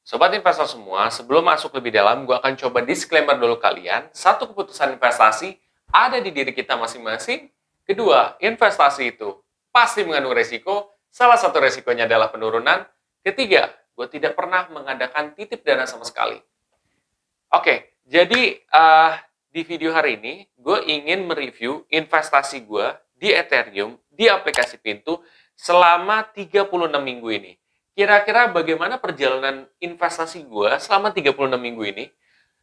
Sobat investor semua, sebelum masuk lebih dalam, gue akan coba disclaimer dulu kalian. Satu, keputusan investasi ada di diri kita masing-masing. Kedua, investasi itu pasti mengandung resiko. Salah satu resikonya adalah penurunan. Ketiga, gue tidak pernah mengadakan titip dana sama sekali. Oke, jadi di video hari ini, gue ingin mereview investasi gue di Ethereum, di aplikasi Pintu, selama 36 minggu ini. Kira-kira bagaimana perjalanan investasi gue selama 36 minggu ini?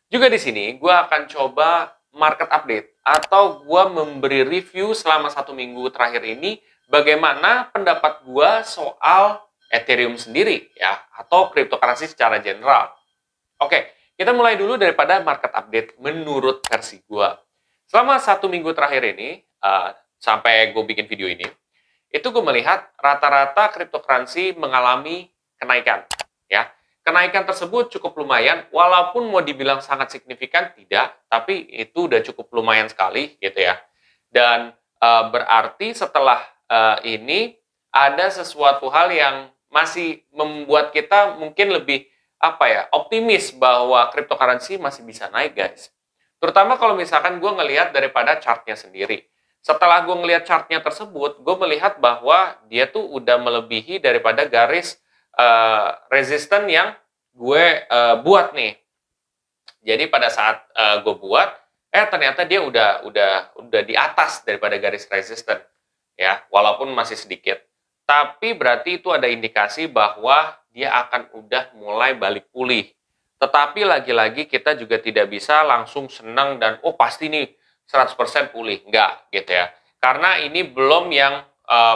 Juga di sini, gue akan coba market update, atau gue memberi review selama 1 minggu terakhir ini, bagaimana pendapat gue soal Ethereum sendiri, ya, atau cryptocurrency secara general. Oke, kita mulai dulu daripada market update menurut versi gue. Selama 1 minggu terakhir ini, sampai gue bikin video ini, itu gue melihat rata-rata cryptocurrency mengalami kenaikan. Ya, kenaikan tersebut cukup lumayan, walaupun mau dibilang sangat signifikan, tidak, tapi itu udah cukup lumayan sekali, gitu ya. Dan berarti setelah ini, ada sesuatu hal yang masih membuat kita mungkin lebih optimis bahwa cryptocurrency masih bisa naik, guys. Terutama kalau misalkan gue ngelihat daripada chartnya sendiri. Setelah gue ngelihat chartnya tersebut, gue melihat bahwa dia tuh udah melebihi daripada garis resisten yang gue buat nih. Jadi pada saat gue buat, ternyata dia udah di atas daripada garis resisten, ya, walaupun masih sedikit. Tapi berarti itu ada indikasi bahwa dia akan udah mulai balik pulih. Tetapi lagi-lagi kita juga tidak bisa langsung senang dan pasti nih 100% pulih. Enggak, gitu ya. Karena ini belum yang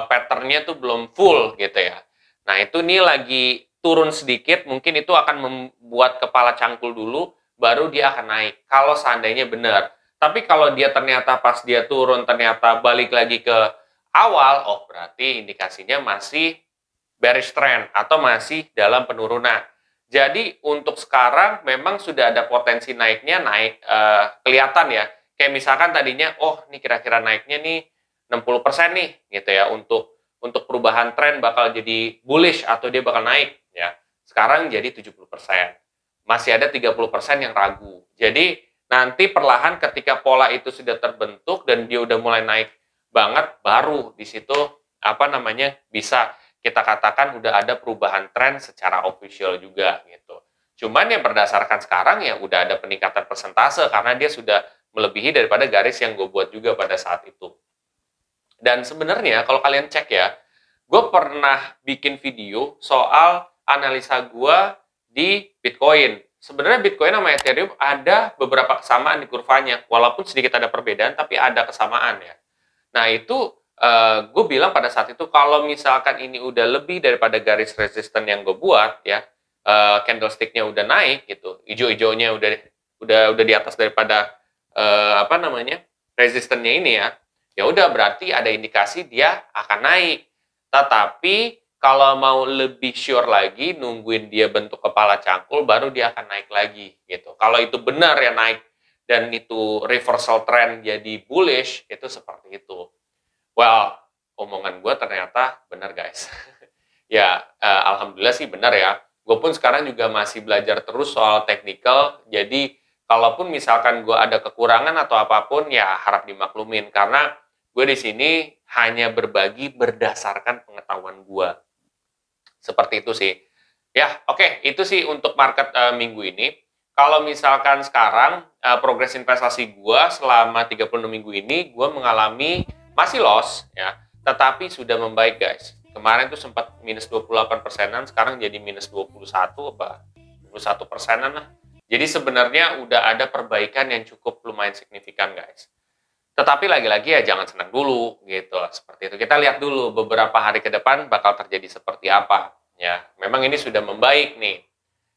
pattern-nya tuh belum full, gitu ya. Nah, itu nih lagi turun sedikit, mungkin itu akan membuat kepala cangkul dulu, baru dia akan naik. Kalau seandainya benar. Tapi kalau dia ternyata pas dia turun, ternyata balik lagi ke awal, berarti indikasinya masih bearish trend atau masih dalam penurunan. Jadi untuk sekarang memang sudah ada potensi naiknya, kelihatan ya. Kayak misalkan tadinya, ini kira-kira naiknya nih 60% nih, gitu ya, untuk perubahan tren bakal jadi bullish atau dia bakal naik, ya. Sekarang jadi 70%. Masih ada 30% yang ragu. Jadi nanti perlahan ketika pola itu sudah terbentuk dan dia udah mulai naik banget, baru di situ bisa kita katakan udah ada perubahan tren secara official juga gitu. Cuman yang berdasarkan sekarang ya udah ada peningkatan persentase karena dia sudah melebihi daripada garis yang gue buat juga pada saat itu. Dan sebenarnya kalau kalian cek ya, gue pernah bikin video soal analisa gue di Bitcoin. Sebenarnya Bitcoin sama Ethereum ada beberapa kesamaan di kurvanya, walaupun sedikit ada perbedaan, tapi ada kesamaan ya. Nah, itu gue bilang pada saat itu kalau misalkan ini udah lebih daripada garis resisten yang gue buat ya, candlestick-nya udah naik gitu, hijau-hijaunya udah di atas daripada resistennya ini ya. Ya udah berarti ada indikasi dia akan naik. Tetapi kalau mau lebih sure lagi, nungguin dia bentuk kepala cangkul baru dia akan naik lagi gitu. Kalau itu benar ya naik dan itu reversal trend jadi bullish, itu seperti itu. Well, omongan gue ternyata benar, guys. Ya, alhamdulillah sih benar ya. Gue pun sekarang juga masih belajar terus soal technical, jadi kalaupun misalkan gue ada kekurangan atau apapun, ya harap dimaklumin. Karena gue di sini hanya berbagi berdasarkan pengetahuan gue. Seperti itu sih. Ya, oke. Itu sih untuk market minggu ini. Kalau misalkan sekarang progres investasi gue selama 36 minggu ini, gue mengalami masih loss ya, tetapi sudah membaik, guys. Kemarin tuh sempat minus 28%-an, sekarang jadi minus 21 21%-an lah. Jadi sebenarnya udah ada perbaikan yang cukup lumayan signifikan, guys. Tetapi lagi-lagi ya jangan senang dulu gitu. Seperti itu. Kita lihat dulu beberapa hari ke depan bakal terjadi seperti apa ya. Memang ini sudah membaik nih.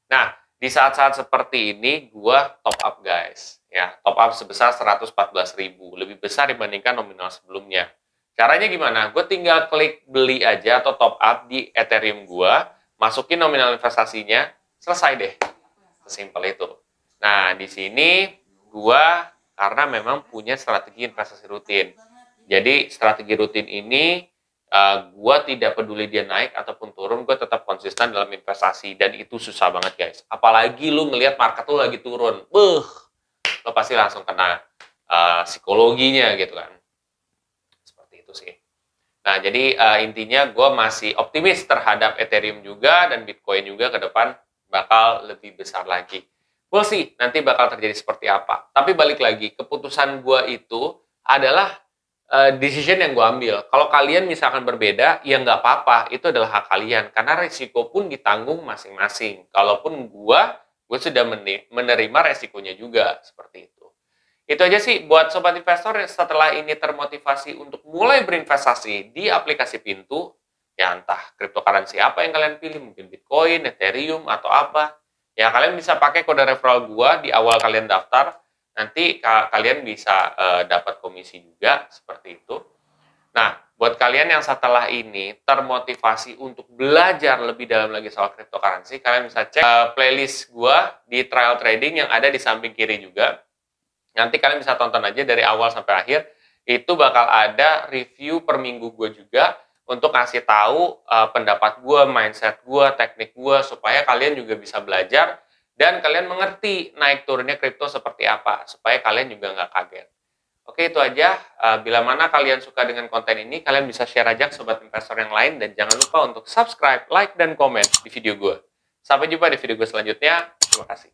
Nah, di saat-saat seperti ini, gua top up, guys. Ya, top up sebesar 114.000, lebih besar dibandingkan nominal sebelumnya. Caranya gimana? Gue tinggal klik beli aja atau top up di Ethereum gua, masukin nominal investasinya, selesai deh. Sesimpel itu. Nah, di sini gua karena memang punya strategi investasi rutin. Jadi, strategi rutin ini Gue tidak peduli dia naik ataupun turun, gue tetap konsisten dalam investasi, dan itu susah banget guys. Apalagi lu ngelihat market lu lagi turun, lo pasti langsung kena psikologinya gitu kan. Seperti itu sih. Nah, jadi intinya gue masih optimis terhadap Ethereum juga dan Bitcoin juga ke depan bakal lebih besar lagi. We'll see nanti bakal terjadi seperti apa. Tapi balik lagi, keputusan gue itu adalah decision yang gue ambil. Kalau kalian misalkan berbeda, ya nggak apa-apa. Itu adalah hak kalian. Karena risiko pun ditanggung masing-masing. Kalaupun gue sudah menerima resikonya juga. Seperti itu. Itu aja sih buat sobat investor yang setelah ini termotivasi untuk mulai berinvestasi di aplikasi Pintu, ya entah cryptocurrency apa yang kalian pilih, mungkin Bitcoin, Ethereum, atau apa. Ya kalian bisa pakai kode referral gua di awal kalian daftar, nanti kalian bisa dapat komisi juga, seperti itu. Nah, buat kalian yang setelah ini termotivasi untuk belajar lebih dalam lagi soal cryptocurrency, kalian bisa cek playlist gua di trial trading yang ada di samping kiri juga. Nanti kalian bisa tonton aja dari awal sampai akhir. Itu bakal ada review per minggu gue juga untuk ngasih tahu pendapat gue, mindset gue, teknik gue, supaya kalian juga bisa belajar dan kalian mengerti naik turunnya kripto seperti apa, supaya kalian juga nggak kaget. Oke, itu aja. Bila mana kalian suka dengan konten ini, kalian bisa share aja ke sobat investor yang lain, dan jangan lupa untuk subscribe, like, dan komen di video gue. Sampai jumpa di video gue selanjutnya. Terima kasih.